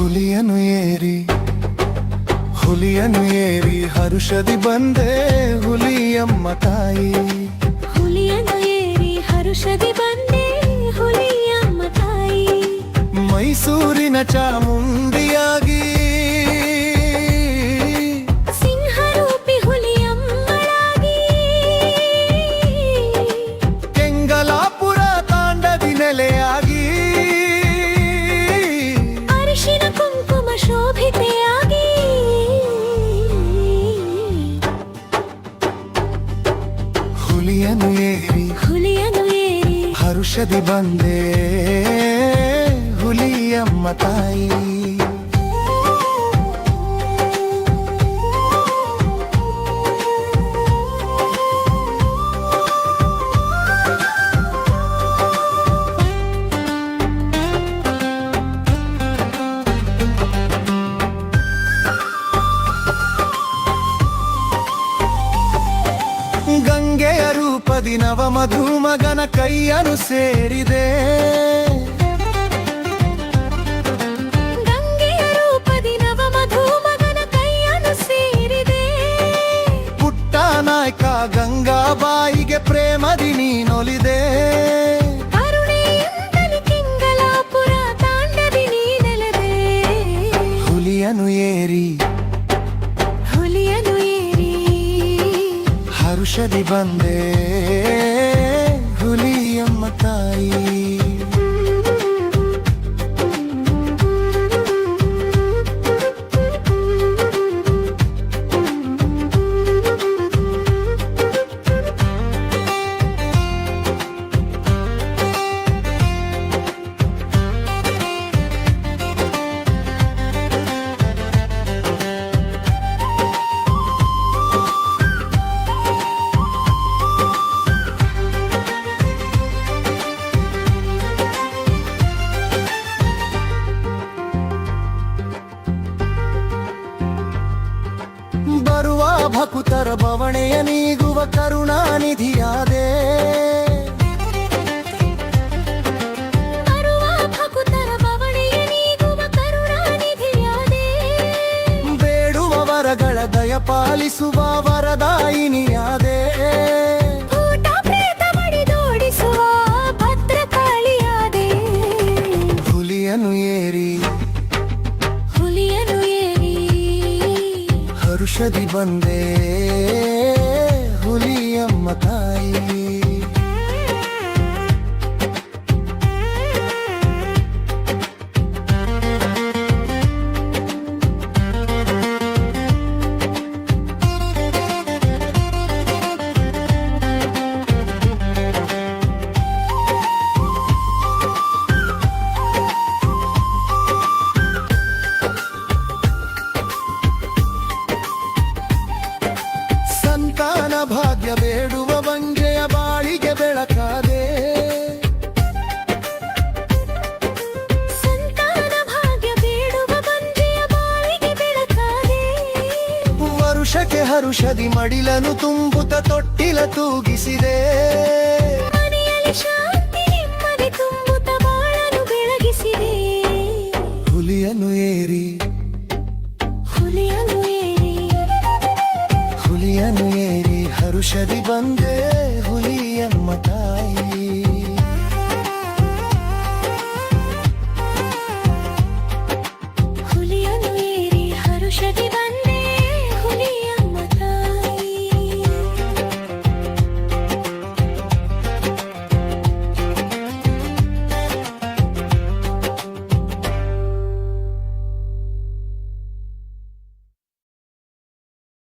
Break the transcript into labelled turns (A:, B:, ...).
A: ಹುಲಿಯನ್ನು ಏರಿ ಹರುಷದಿ ಬಂದೆ ಹುಲಿಯಮ್ಮ ತಾಯಿ.
B: ಹುಲಿಯನ್ನು ಏರಿ ಹರುಷದಿ ಬಂದೆ ಹುಲಿಯಮ್ಮ ತಾಯಿ.
A: ಮೈಸೂರಿನ ಚಾಮುಂಡಿಯಾಗಿ
B: ಸಿಂಹರೂಪಿ ಹುಲಿಯಮ್ಮಳಾಗಿ
A: ಕೆಂಗಲಾಪುರ ತಾಂಡದಿ ನೆಲೆಯಾಗಿ
B: ಅರಿಶಿನ ಕುಂಕುಮ ಶೋಭಿತೆಯಾಗಿ
A: ಹುಲಿಯನ್ನು ಏರಿ ಹರುಷದಿ ಬಂದೆ ಹುಲಿಯಮ್ಮ ತಾಯಿ. ಗಂಗೆಯ ರೂಪದಿ ನವಮಧು ಮಗನ ಕೈಯನ್ನು ಸೇರಿದೆ.
B: ಗಂಗೆಯ ರೂಪದಿ ನವಮಧು ಮಗನ ಕೈಯನ್ನು ಸೇರಿದೆ.
A: ಪುಟ್ಟ ನಾಯಕ ಗಂಗಾಬಾಯಿಗೆ ಪ್ರೇಮದಿ ನೀನೊಲಿದೆ.
B: ಕರುಣೆಯಿಂದಲೇ ಕೆಂಗಲಾಪುರ ತಾಂಡದಿ ನೀ ನೆಲೆದೆ.
A: ಹುಲಿಯನ್ನು ಏರಿ ಹರುಷದಿ ಬಂದೆ ಹುಲಿಯಮ್ಮ ತಾಯಿ. ಬರುವ ಭಕುತರ ಬವಣೆಯ ನೀಗುವ ಕರುಣಾನಿಧಿಯಾದೆ.
B: ಬರುವ ಭಕುತರ ಬವಣೆಯ ನೀಗುವ ಕರುಣಾನಿಧಿಯಾದೆ.
A: ಬೇಡುವವರಗಳ ದಯ ಪಾಲಿಸುವ ವರದಾಯಿನಿಯಾದೆ.
B: ಭೂತ ಪ್ರೇತ ಬಡಿದೋಡಿಸುವ ಭದ್ರಕಾಳಿಯಾದೆ.
A: ಹುಲಿಯನ್ನು ಏರಿ ಹರುಷದಿ ಬಂದೆ ಹುಲಿಯಮ್ಮ ತಾಯಿ. ಸಂತಾನ ಭಾಗ್ಯ ಬೇಡುವ ಬಂಜೆಯ ಬಾಳಿಗೆ ಬೆಳಕಾದೆ.
B: ಸಂತಾನ ಭಾಗ್ಯ ಬೇಡುವ ಬಂಜೆಯ ಬಾಳಿಗೆ ಬೆಳಕಾದೆ.
A: ವರುಷಕ್ಕೆ ಹರುಷದಿ ಮಡಿಲನು ತುಂಬುತ್ತ ತೊಟ್ಟಿಲ ತೂಗಿಸಿದೆ.
B: ಮನೆಯಲ್ಲಿ ಶಾಂತಿ ನೆಮ್ಮದಿ ತುಂಬುತ್ತ ಬಾಳನು ಬೆಳಗಿಸಿದೆ.
A: ಹುಲಿಯನ್ನು ಏರಿ ಹರುಷದಿ ಬಂದೆ ಹುಲಿಯಮ್ಮ ತಾಯಿ.